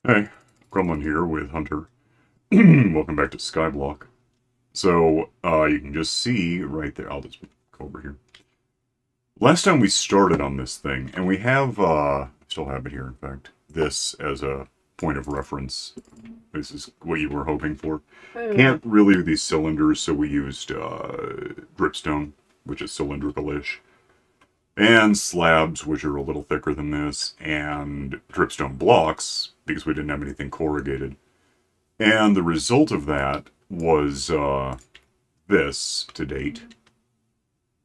Hey, Gremlin here with Hunter. Welcome back to SkyBlock. So, you can just see right there. I'll just go over here. Last time we started on this thing, and we have, still have it here, in fact, this as a point of reference. This is what you were hoping for. Can't really do these cylinders, so we used, dripstone, which is cylindrical-ish. And slabs, which are a little thicker than this, and dripstone blocks, because we didn't have anything corrugated. And the result of that was this to date.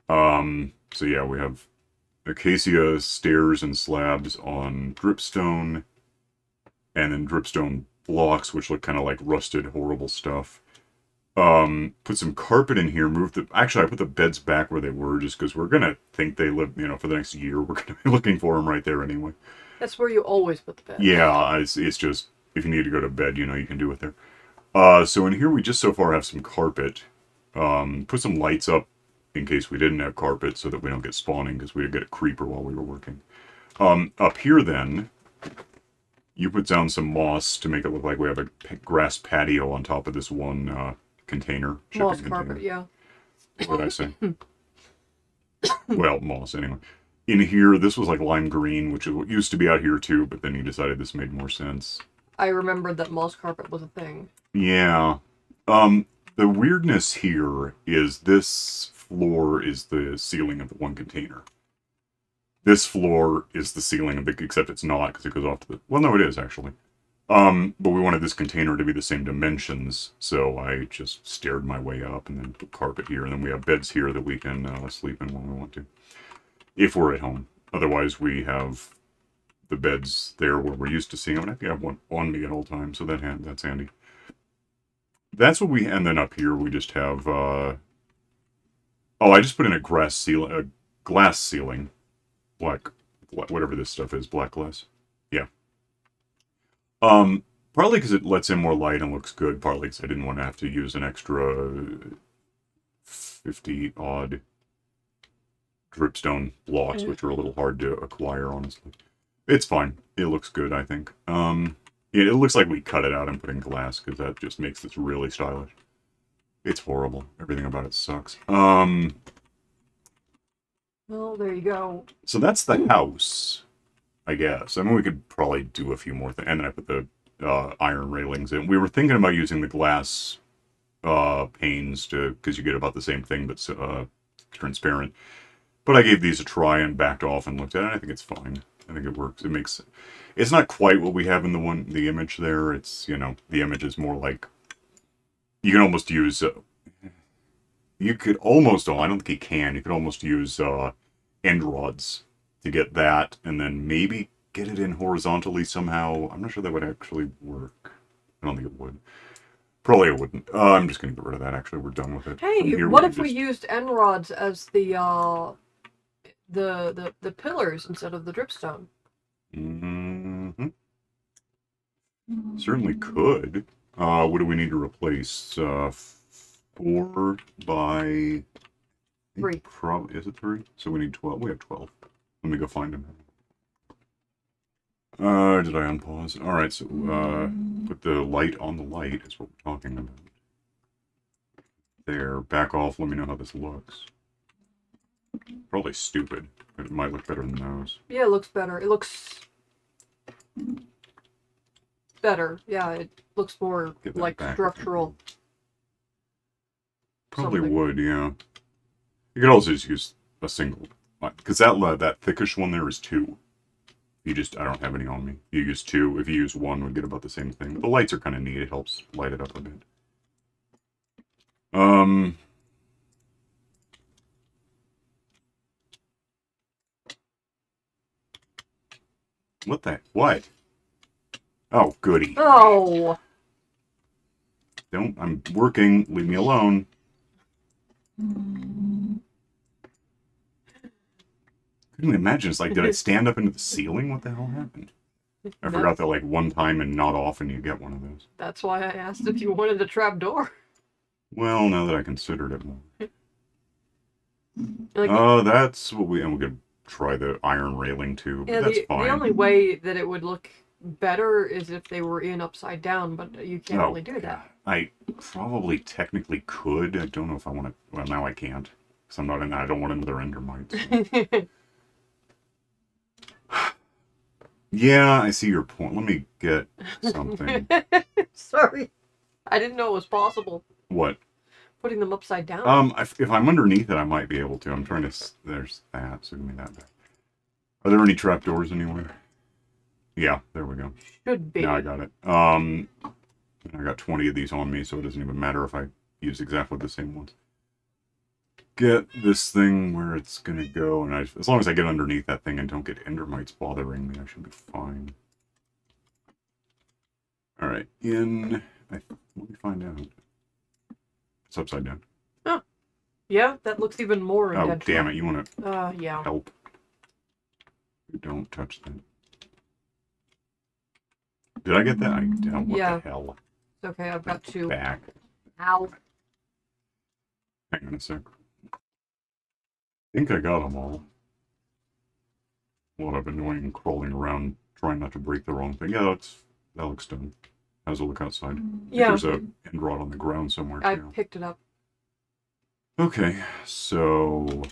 So yeah, we have acacia stairs and slabs on dripstone, and then dripstone blocks, which look kind of like rusted, horrible stuff. Put some carpet in here, actually I put the beds back where they were just because we're gonna think they live, for the next year. We're gonna be looking for them right there anyway. That's where you always put the bed. Yeah, it's just, if you need to go to bed, you can do it there. So in here we just so far have some carpet. Put some lights up in case we didn't have carpet so that we don't get spawning because we did get a creeper while we were working. Up here then, you put down some moss to make it look like we have a grass patio on top of this one, container. Moss container. carpet, yeah. What did I say? Well, moss, anyway. In here, this was like lime green, which is what used to be out here too, but then he decided this made more sense. I remembered that moss carpet was a thing. Yeah. The weirdness here is this floor is the ceiling of the one container. This floor is the ceiling of the, except it's not, because it goes off to the, well, no, it is, actually. But we wanted this container to be the same dimensions, so I just stared my way up and then put carpet here, and then we have beds here that we can sleep in when we want to. If we're at home. Otherwise, we have the beds there where we're used to seeing them, and I think I have one on me at all times, so that's handy. That's what and then up here we just have, oh, I just put in a glass ceiling. Black, whatever this stuff is, black glass. Yeah. Partly because it lets in more light and looks good, partly because I didn't want to have to use an extra 50-odd dripstone blocks, which are a little hard to acquire, honestly. It's fine. It looks good, I think. It looks like we cut it out and put in glass, because that just makes this really stylish. It's horrible. Everything about it sucks. Well, there you go. So that's the house, I guess. I mean, we could probably do a few more things. And then I put the iron railings in. We were thinking about using the glass panes because you get about the same thing, but transparent. But I gave these a try and backed off and looked at it. I think it's fine. I think it works. It's not quite what we have in the image there. It's, the image is more like, you can almost use, you could almost, I don't think you can. You could almost use end rods to get that, and then maybe get it in horizontally somehow. I'm not sure that would actually work. I don't think it would. Probably it wouldn't. I'm just going to get rid of that, actually. We're done with it. Hey, what if we used end rods as the pillars instead of the dripstone? Mm-hmm. Certainly could. What do we need to replace? 4 by... 3. Is it 3? So we need 12. We have 12. Let me go find them. Did I unpause? Alright, so, put the light on the light is what we're talking about. There. Back off. Let me know how this looks. Probably stupid, but it might look better than those. Yeah, it looks better. It looks better. Yeah, it looks more like structural. Probably would, yeah. You could also just use a single, because that thickish one there is 2. I don't have any on me. You use 2. If you use 1, we'd get about the same thing. But the lights are kind of neat. It helps light it up a bit. What? Oh, goody. Oh! I'm working. Leave me alone. Couldn't imagine. It's like, did I stand up into the ceiling? What the hell happened? I forgot that, like, one time and not often you get one of those. That's why I asked if you wanted a trapdoor. Well, now that I considered it more. That's what and we could try the iron railing too, but yeah, that's fine. The only way that it would look better is if they were in upside down, but you can't really do that. I probably technically could. I don't know if I want to. Well, now I can't. Because I'm not in. I don't want another endermite. So. Yeah, I see your point. Let me get something. Sorry. I didn't know it was possible. What? Putting them upside down. If I'm underneath it, I might be able to. I'm trying to. There's that. So give me that back. Are there any trapdoors anywhere? Yeah, there we go. Should be. Yeah, I got it. I got 20 of these on me, so it doesn't even matter if I use exactly the same ones. Get this thing where it's gonna go, and as long as I get underneath that thing and don't get endermites bothering me, I should be fine. All right, let me find out. It's upside down. Oh, yeah, that looks even more intentional. Oh, damn it! You want to? Yeah. Help? Don't touch that. Did I get that? I don't. What the hell? It's okay, I've got two. Back. Ow. Hang on a sec. I think I got them all. What I've been doing, crawling around, trying not to break the wrong thing. Yeah, that looks done. How's it look outside? Yeah. There's a end rod on the ground somewhere, I too. picked it up. Okay, so...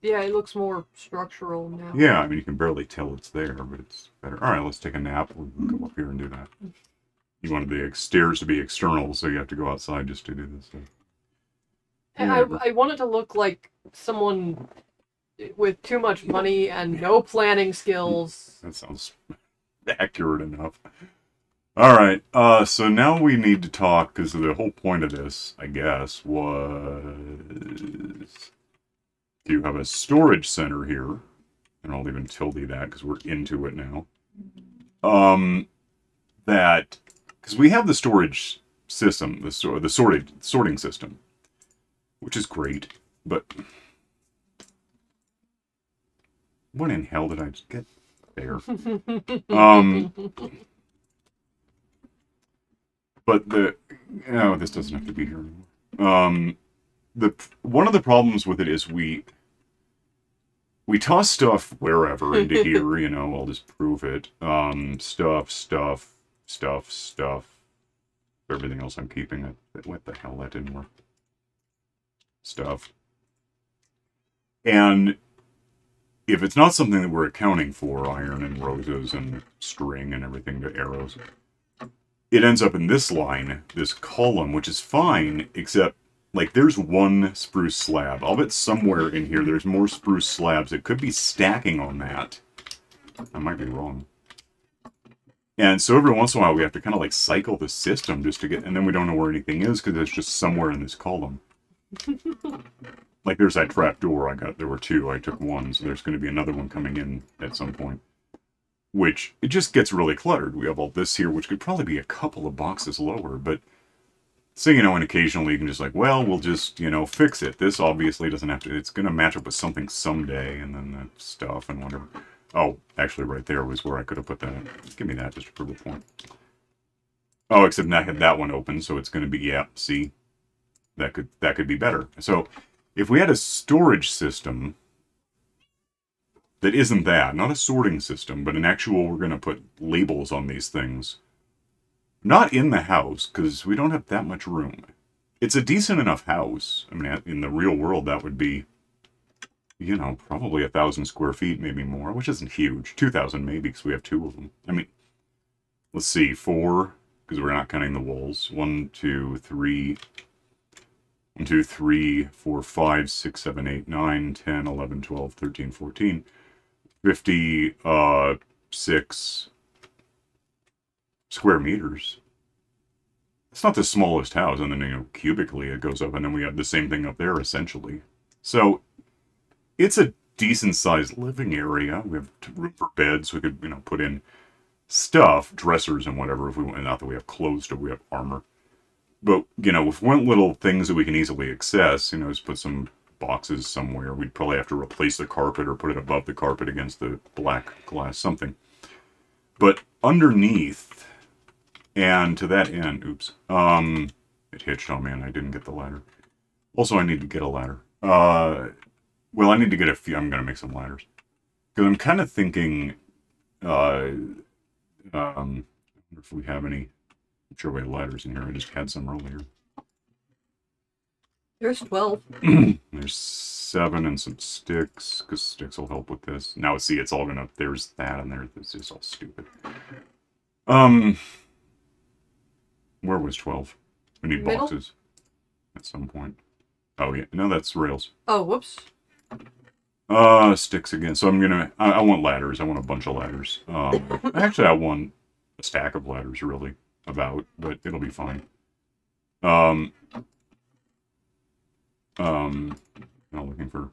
Yeah, it looks more structural now. Yeah, I mean, you can barely tell it's there, but it's better. Alright, let's take a nap. We'll go up here and do that. You wanted the stairs to be external, so you have to go outside just to do this. So. And I want it to look like someone with too much money and no planning skills. That sounds accurate enough. Alright, so now we need to talk, because the whole point of this, I guess, was to have a storage center here, and I'll even tilde that, because we're into it now. Because we have the storage system, the sorting system, which is great, but what in hell did I just get there? But this doesn't have to be here anymore. One of the problems with it is we toss stuff wherever into here, you know, I'll just prove it. Stuff. Everything else I'm keeping. What the hell, that didn't work. Stuff. And if it's not something that we're accounting for, iron and roses and string and everything, the arrows, it ends up in this line, this column, which is fine, except, like, there's one spruce slab. I'll bet somewhere in here there's more spruce slabs. It could be stacking on that. I might be wrong. And so every once in a while we have to kind of, like, cycle the system just to get... And then we don't know where anything is because it's just somewhere in this column. Like, there's that trap door there were two. I took one, so there's going to be another one coming in at some point. Which, it just gets really cluttered. We have all this here, which could probably be a couple of boxes lower, but... So, you know, and occasionally you can just like, well, we'll just, you know, fix it. This obviously doesn't have to... It's going to match up with something someday, and then the stuff and whatever. Oh, actually right there was where I could have put that. Give me that just to prove a point. Oh, except I had that one open, so it's going to be, yeah, see? That could be better. So, if we had a storage system... that isn't that, not a sorting system, but an actual, we're going to put labels on these things. Not in the house, because we don't have that much room. It's a decent enough house. I mean, in the real world, that would be, you know, probably 1,000 square feet, maybe more, which isn't huge. 2,000 maybe, because we have two of them. I mean, let's see, 4, because we're not counting the walls. 1, 2, 3... 1, 2, 3, 4, 5, 6, 7, 8, 9, 10, 11, 12, 13, 14... 56 square meters. It's not the smallest house, and then, you know, cubically it goes up, and then we have the same thing up there, essentially. So, it's a decent-sized living area. We have room for beds. We could, you know, put in stuff, dressers and whatever, if we want. Not that we have clothes, or we have armor. But, you know, with one little things that we can easily access, you know, just put some boxes somewhere. We'd probably have to replace the carpet or put it above the carpet against the black glass, something. But underneath, and to that end, oops, it hitched on me and I didn't get the ladder. Also, I need to get a ladder. Well, I need to get a few, I'm going to make some ladders. Because I'm kind of thinking, I wonder if we have any. I'm sure we have ladders in here. I just had some earlier. There's 12. There's 7 and some sticks, because sticks will help with this. Now, see, it's all gonna... There's that in there. This is all stupid. Where was 12? We need Middle? boxes at some point. Oh, yeah. No, that's rails. Oh, whoops. Sticks again. So I'm gonna... I want ladders. I want a bunch of ladders. Actually, I want a stack of ladders, really, but it'll be fine. I'm looking for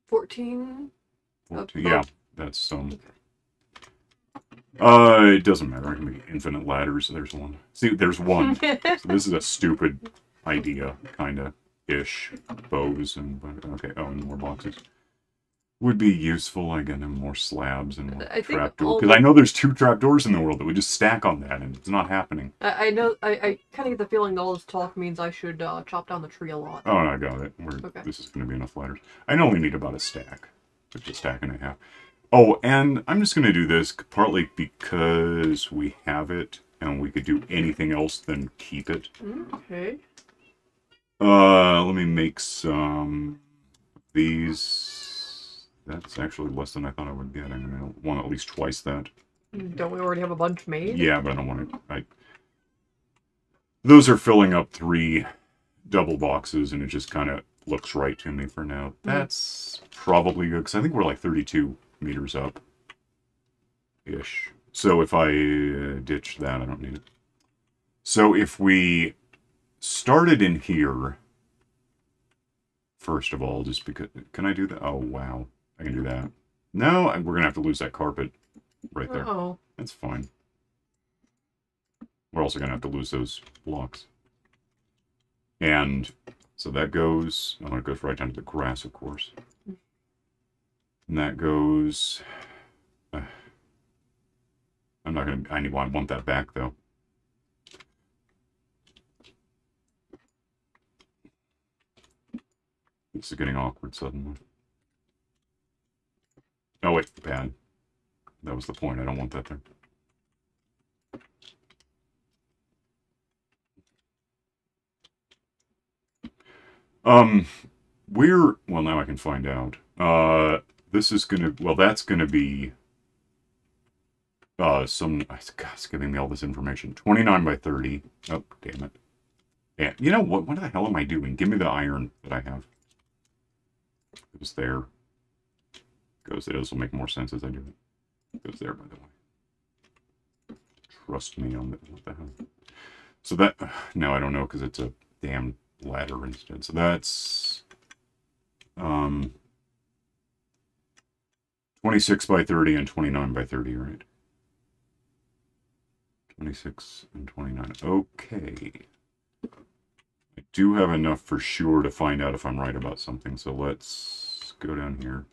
14. 14. Yeah, that's some. It doesn't matter. I can make infinite ladders. There's one. See, there's one. So this is a stupid idea, kind of ish. Bows and okay. Oh, and more boxes would be useful. I get them more slabs and more trapdoors, because I know there's 2 trapdoors in the world that would just stack on that, and it's not happening. I know. I kind of get the feeling that all this talk means I should chop down the tree a lot. Oh, I got it. Okay. This is going to be enough ladders. I only need about a stack, just a stack and a half. Oh, and I'm just going to do this partly because we have it, and we could do anything else than keep it. Okay. Let me make some of these. That's actually less than I thought I would get. I'm going to want at least twice that. Don't we already have a bunch made? Yeah, but I don't want to... Those are filling up 3 double boxes, and it just kind of looks right to me for now. That's probably good, because I think we're like 32 meters up-ish. So if I ditch that, I don't need it. So if we started in here, first of all, just because... Can I do that? Oh, wow. I can do that. No, we're going to have to lose that carpet right there. Oh. That's fine. We're also going to have to lose those blocks. And so that goes... Oh, it goes right down to the grass, of course. And that goes... I'm not going to... I want that back, though. This is getting awkward suddenly. Oh, wait. Bad. That was the point. I don't want that there. Well, now I can find out. This is gonna, well, that's gonna be, God, it's giving me all this information. 29 by 30. Oh, damn it. Yeah, you know what the hell am I doing? Give me the iron that I have. It was there. Goes there. This will make more sense as I do it. It goes there, by the way. Trust me on that. What the hell? So that, no, I don't know, because it's a damn ladder instead. So that's 26 by 30 and 29 by 30, right? 26 and 29. Okay. I do have enough for sure to find out if I'm right about something. So let's go down here.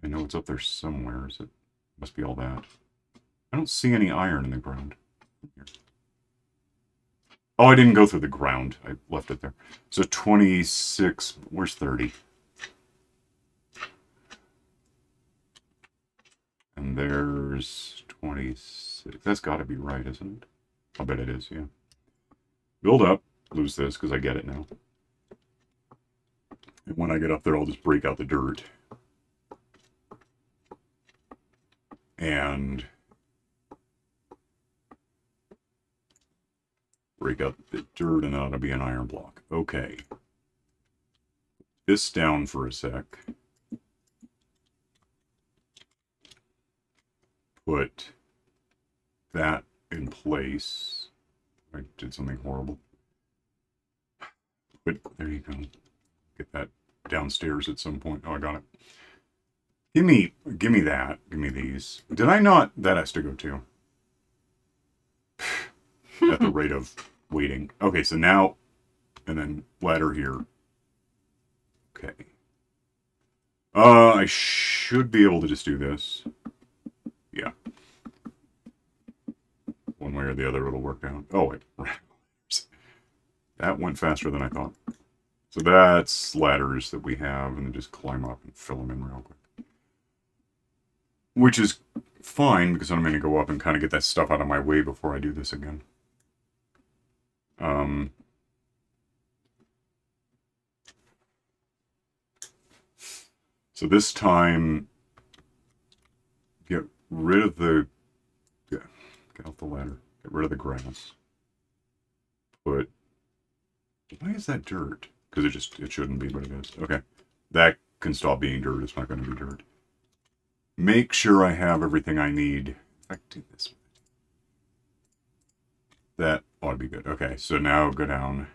I know it's up there somewhere. Is it? Must be all that. I don't see any iron in the ground. Here. Oh, I didn't go through the ground. I left it there. So 26. Where's 30? And there's 26. That's got to be right, isn't it? I'll bet it is, yeah. Build up. Lose this because I get it now. And when I get up there, I'll just break out the dirt. And break out the dirt, and that'll be an iron block. Okay. This down for a sec. Put that in place. I did something horrible. But there you go. Get that downstairs at some point. Oh, I got it. Give me that. Give me these. Did I not? That has to go too. At the rate of waiting. Okay, so now, and then ladder here. Okay. I should be able to just do this. Yeah. One way or the other, it'll work out. Oh, wait. That went faster than I thought. So that's ladders that we have, and then just climb up and fill them in real quick. Which is fine, because I'm going to go up and kind of get that stuff out of my way before I do this again. So this time, get rid of the... Get off the ladder. Get rid of the grass. Put... Why is that dirt? Because it shouldn't be, but it is. Okay. That can stop being dirt. It's not going to be dirt. Make sure I have everything I need. If I do this. That ought to be good. Okay, so now go down.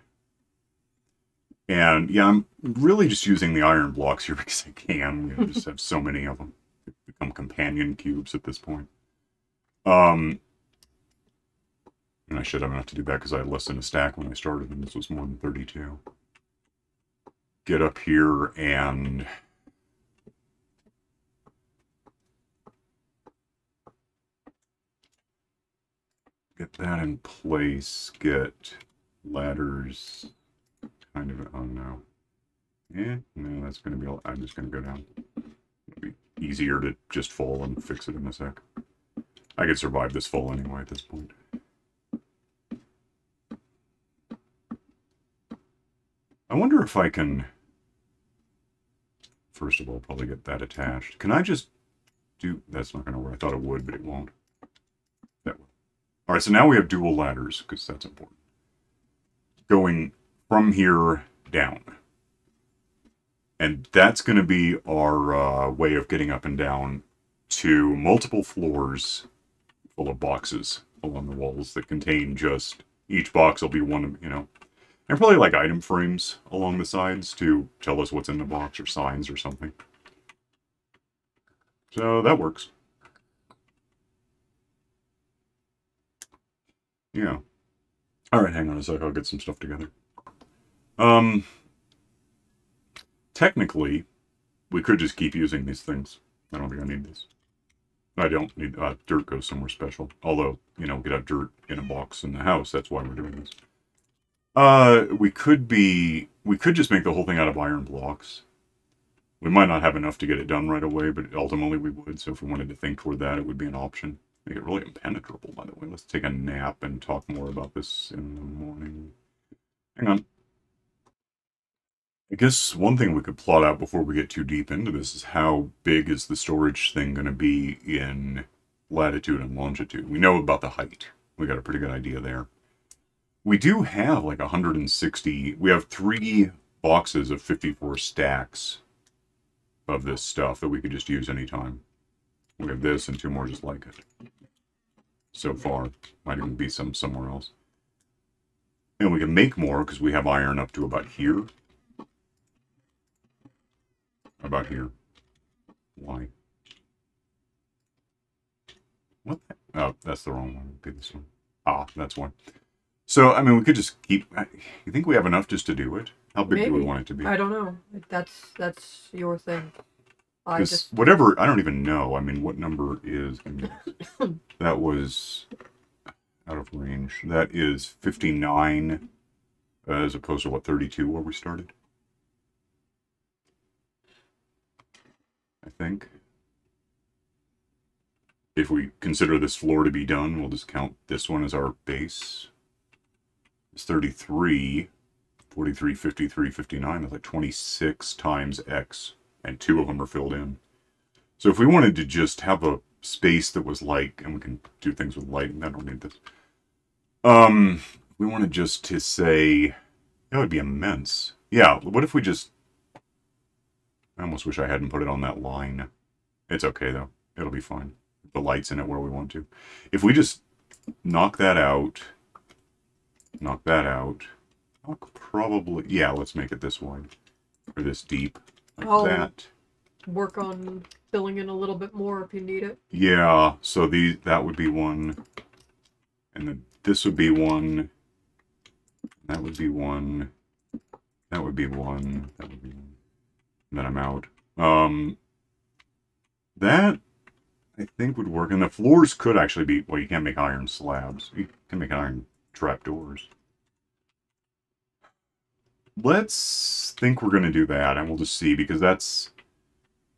And yeah, I'm really just using the iron blocks here because I can. I just have so many of them. They become companion cubes at this point. And I should have enough to do that because I had less than a stack when I started, and this was more than 32. Get up here and... get that in place. Get ladders... kind of, oh no. Yeah, no, that's going to be, I'm just going to go down. It'll be easier to just fall and fix it in a sec. I could survive this fall anyway at this point. I wonder if I can, first of all, probably get that attached. Can I just do, that's not going to work. I thought it would, but it won't. That would. All right, so now we have dual ladders, because that's important. Going from here down. And that's going to be our way of getting up and down to multiple floors full of boxes along the walls that contain just, each box will be one of, you know, and probably like item frames along the sides to tell us what's in the box or signs or something. So that works. Yeah. All right, hang on a sec. I'll get some stuff together. Technically, we could just keep using these things. I don't think I need this. I don't need, dirt goes somewhere special. Although, you know, we could have dirt in a box in the house. That's why we're doing this. We could just make the whole thing out of iron blocks. We might not have enough to get it done right away, but ultimately we would. So if we wanted to think toward that, it would be an option. Make it really impenetrable, by the way. Let's take a nap and talk more about this in the morning. Hang on. I guess one thing we could plot out before we get too deep into this is how big is the storage thing going to be in latitude and longitude. We know about the height. We got a pretty good idea there. We do have like 160, we have 3 boxes of 54 stacks of this stuff that we could just use anytime. We have this and 2 more just like it. So far. Might even be some somewhere else. And we can make more because we have iron up to about here. About here. Why? What? Oh, that's the wrong one. It'd be this one. Ah, that's one. So, I mean, we could just keep... You think we have enough just to do it? How big do we want it to be? I don't know. That's your thing. Whatever, I don't even know. I mean, what number is... That was out of range. That is 59 as opposed to, what, 32 where we started? I think. If we consider this floor to be done, we'll just count this one as our base. It's 33, 43, 53, 59. That's like 26 times X, and 2 of them are filled in. So if we wanted to just have a space that was like, and we can do things with lighting, I don't need this. We wanted just to say, that would be immense. Yeah, what if we just, I almost wish I hadn't put it on that line. It's okay though, it'll be fine. The light's in it where we want to. If we just knock that out, probably, yeah, let's make it this wide, or this deep, like that. Work on filling in a little bit more if you need it. Yeah, so that would be one, and then this would be one, that would be one, that would be one, that would be one, and then I'm out. That, I think, would work, and the floors could actually be, well, you can't make iron slabs. You can make iron trapdoors. Let's think we're going to do that, and we'll just see, because that's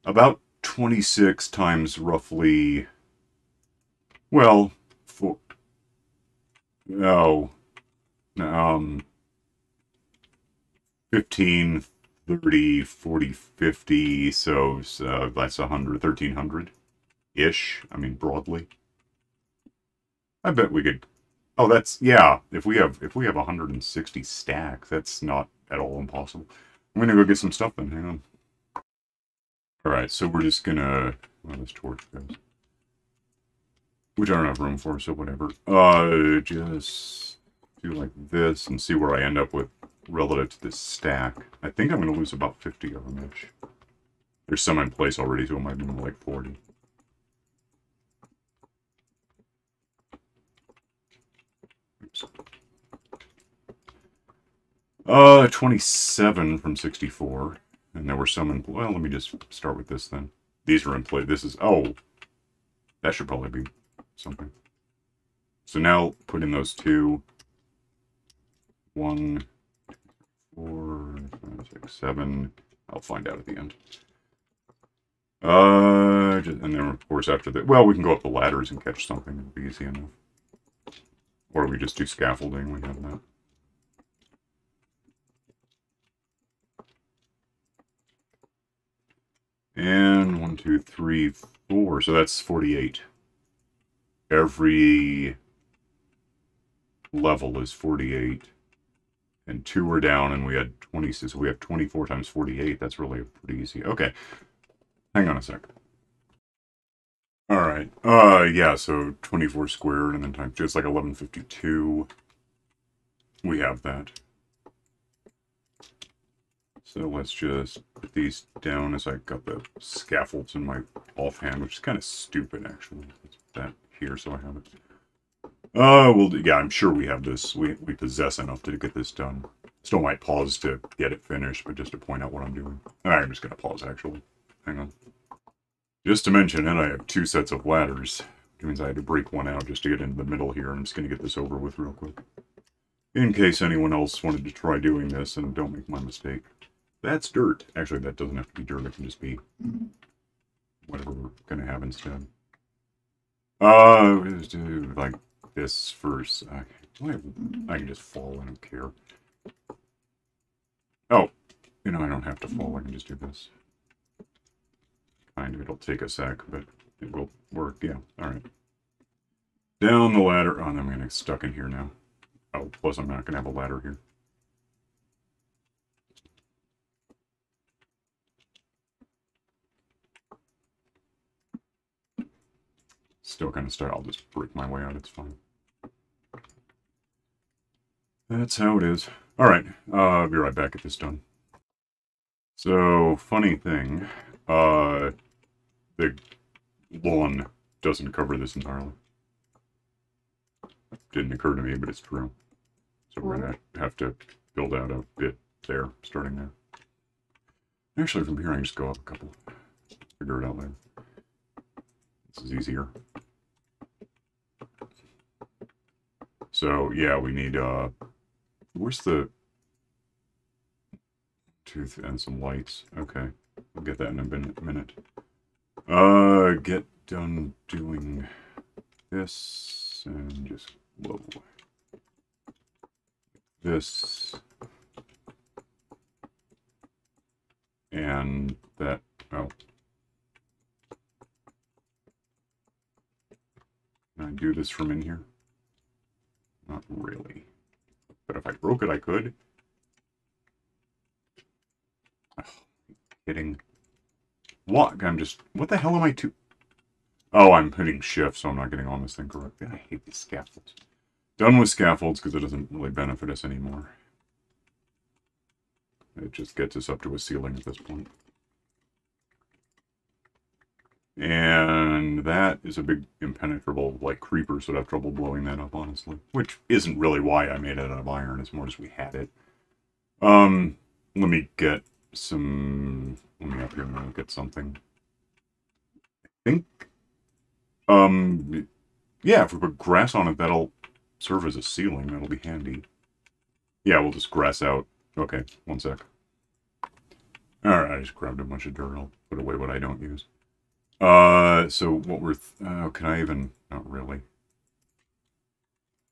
about 26 times roughly, well, no, 15, 30, 40, 50, so that's 100, 1,300-ish, I mean, broadly. I bet we could, oh, that's, yeah, if we have 160 stacks, that's not at all impossible. I'm gonna go get some stuff then, hang on. Alright, so we're just gonna, well, this torch goes. Which I don't have room for, so whatever. Just do like this and see where I end up with relative to this stack. I think I'm going to lose about 50 of them each. There's some in place already, so it might be more like 40. Oops. 27 from 64. And there were some in... Well, let me just start with this then. These are in play. This is... Oh! That should probably be something. So now, put in those two. 1, 4, 5, 6, 7. I'll find out at the end. And then, of course, after that... Well, we can go up the ladders and catch something. It'll be easy enough. Or we just do scaffolding. We have that. And 1, 2, 3, 4. So that's 48. Every level is 48. And 2 are down, and we had 20. So we have 24 times 48. That's really pretty easy. Okay. Hang on a sec. Alright. Yeah, so 24 squared, and then times 2. It's like 1152. We have that. So let's just put these down as I got the scaffolds in my offhand, which is kind of stupid, actually. Let's put that here so I have it. Well, yeah, I'm sure we have this. We possess enough to get this done. Still might pause to get it finished, but just to point out what I'm doing. Alright, I'm just going to pause, actually. Hang on. Just to mention it, I have 2 sets of ladders. Which means I had to break one out just to get into the middle here. I'm just going to get this over with real quick. In case anyone else wanted to try doing this, and don't make my mistake. That's dirt. Actually, that doesn't have to be dirt. It can just be whatever we're going to have instead. Let's do like this first. I can just fall. I don't care. Oh, you know, I don't have to fall. I can just do this. Kind of. It'll take a sec, but it will work. Yeah. All right. Down the ladder. Oh, and I'm going to get stuck in here now. Oh, plus I'm not going to have a ladder here. Still kind of stuck. I'll just break my way out. It's fine. That's how it is. Alright, I'll be right back at this done. So, funny thing, the lawn doesn't cover this entirely. Didn't occur to me, but it's true. So we're going to have to build out a bit there, starting there. Actually, from here I can just go up a couple. Figure it out later. This is easier. So, yeah, we need, where's the tooth and some lights? Okay, we'll get that in a minute. Get done doing this, and just, whoa. This. And that, oh. Can I do this from in here? Not really. But if I broke it, I could. Oh, kidding. What? What the hell am I to? Oh, I'm hitting shift, so I'm not getting on this thing correctly. I hate these scaffolds. Done with scaffolds, because it doesn't really benefit us anymore. It just gets us up to a ceiling at this point. And that is a big impenetrable, like, creeper, so I'd have trouble blowing that up, honestly. Which isn't really why I made it out of iron, it's more just we had it. Let me get some... Let me up here and get something. I think... yeah, if we put grass on it, that'll serve as a ceiling. That'll be handy. Yeah, we'll just grass out. Okay, one sec. Alright, I just grabbed a bunch of dirt. I'll put away what I don't use. So what we're... can I even... Not really.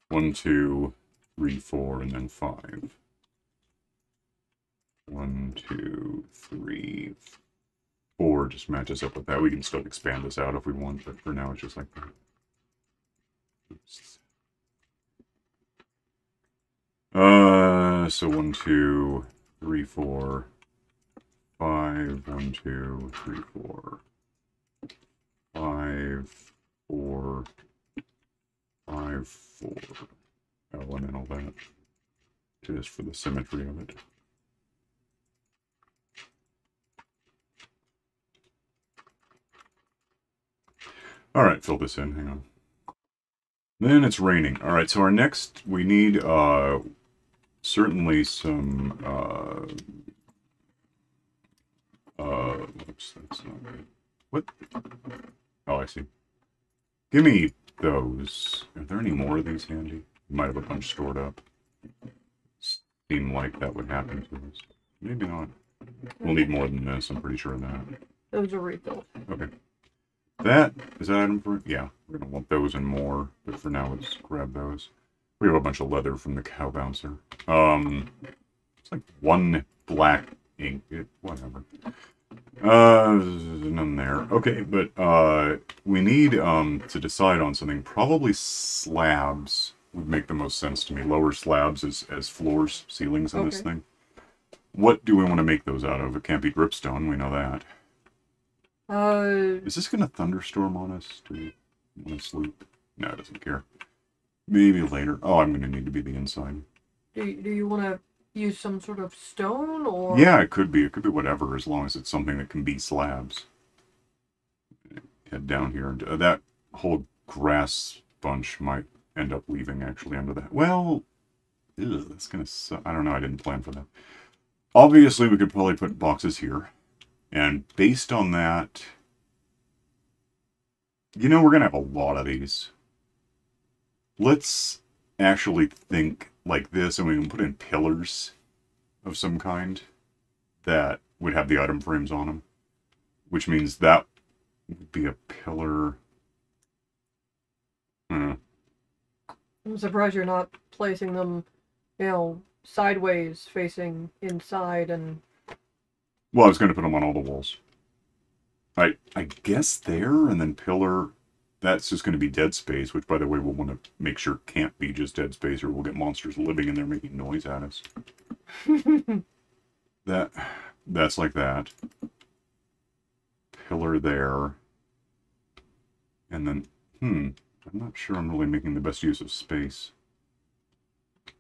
1, 2, 3, 4, and then 5. 1, 2, 3, 4 just matches up with that. We can still expand this out if we want, but for now it's just like that. Oops. So 1, 2, 3, 4, 5. 1, 2, 3, 4, 5, 4, 5, 4. Elemental that. Just for the symmetry of it. Alright, fill this in, hang on. Then it's raining. Alright, so our next, we need, certainly some, oops, that's not right. What? Oh, I see. Give me those. Are there any more of these handy? Might have a bunch stored up. Seemed like that would happen to us. Maybe not. We'll need more than this, I'm pretty sure of that. Those are refilled. Okay. That, is that item for... Yeah, we're going to want those and more, but for now, let's grab those. We have a bunch of leather from the cow bouncer. It's like 1 black ink, whatever. None there. Okay, but, we need, to decide on something. Probably slabs would make the most sense to me. Lower slabs as floors, ceilings in this thing. What do we want to make those out of? It can't be dripstone, we know that. Is this gonna thunderstorm on us? Do we want to sleep? No, it doesn't care. Maybe later. Oh, I'm gonna need to be the inside. Do you want to use some sort of stone, or? Yeah, it could be. It could be whatever, as long as it's something that can be slabs. Head down here. And that whole grass bunch might end up leaving, actually, under that. Well, ew, that's gonna suck. I don't know. I didn't plan for that. Obviously, we could probably put boxes here. And based on that, you know, we're going to have a lot of these. Let's actually think like this, and we can put in pillars of some kind that would have the item frames on them. Which means that would be a pillar. I'm surprised you're not placing them, you know, sideways facing inside and... Well, I was going to put them on all the walls. I guess there, and then pillar, that's just going to be dead space, which, by the way, we'll want to make sure can't be just dead space, or we'll get monsters living in there making noise at us. That's like that. Pillar there. And then, I'm not sure I'm really making the best use of space.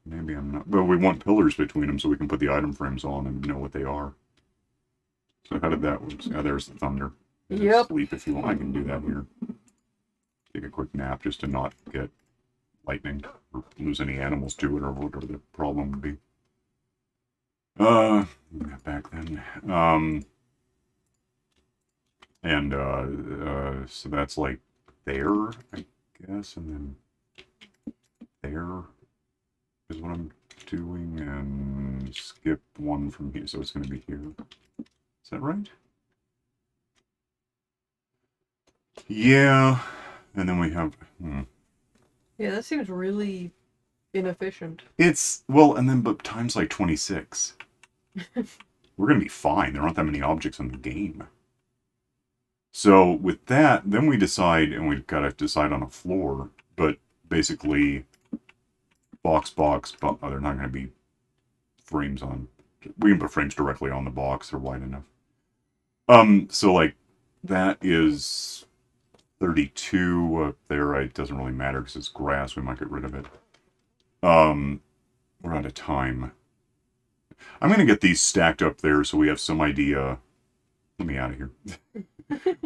Maybe I'm not. But we want pillars between them so we can put the item frames on and know what they are. So how did that work? Oh, there's the thunder. Yep. Sleep if you want. I can do that here. Take a quick nap just to not get lightning or lose any animals to it or whatever the problem would be. Back then. So that's like there, I guess, and then there is what I'm doing, and skip 1 from here, so it's going to be here. Is that right? Yeah, and then we have... Yeah, that seems really inefficient. It's, well, and then, but times like 26. We're going to be fine. There aren't that many objects in the game. So with that, then we decide, and we've got to decide on a floor, but basically box, oh, they're not going to be frames on. We can put frames directly on the box. They're wide enough. So like that is 32 up there. It doesn't really matter because it's grass. We might get rid of it. We're out of time. I'm going to get these stacked up there so we have some idea. Let me out of here.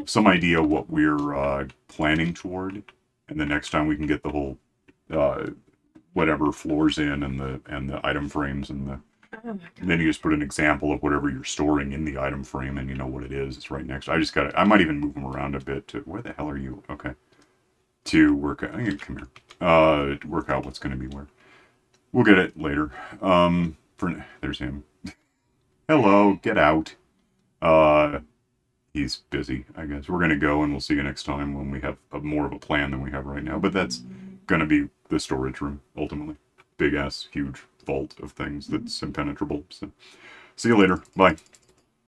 Some idea what we're planning toward, and the next time we can get the whole whatever floors in and the item frames and the. And then you just put an example of whatever you're storing in the item frame, and you know what it is. It's right next. I just got it. I might even move them around a bit to where the hell are you? Okay, to work out. Come here. To work out what's going to be where. We'll get it later. There's him. Hello, get out. he's busy, I guess. We're going to go, and we'll see you next time when we have more of a plan than we have right now. But that's going to be the storage room, ultimately. Big-ass, huge vault of things that's impenetrable. So, see you later. Bye.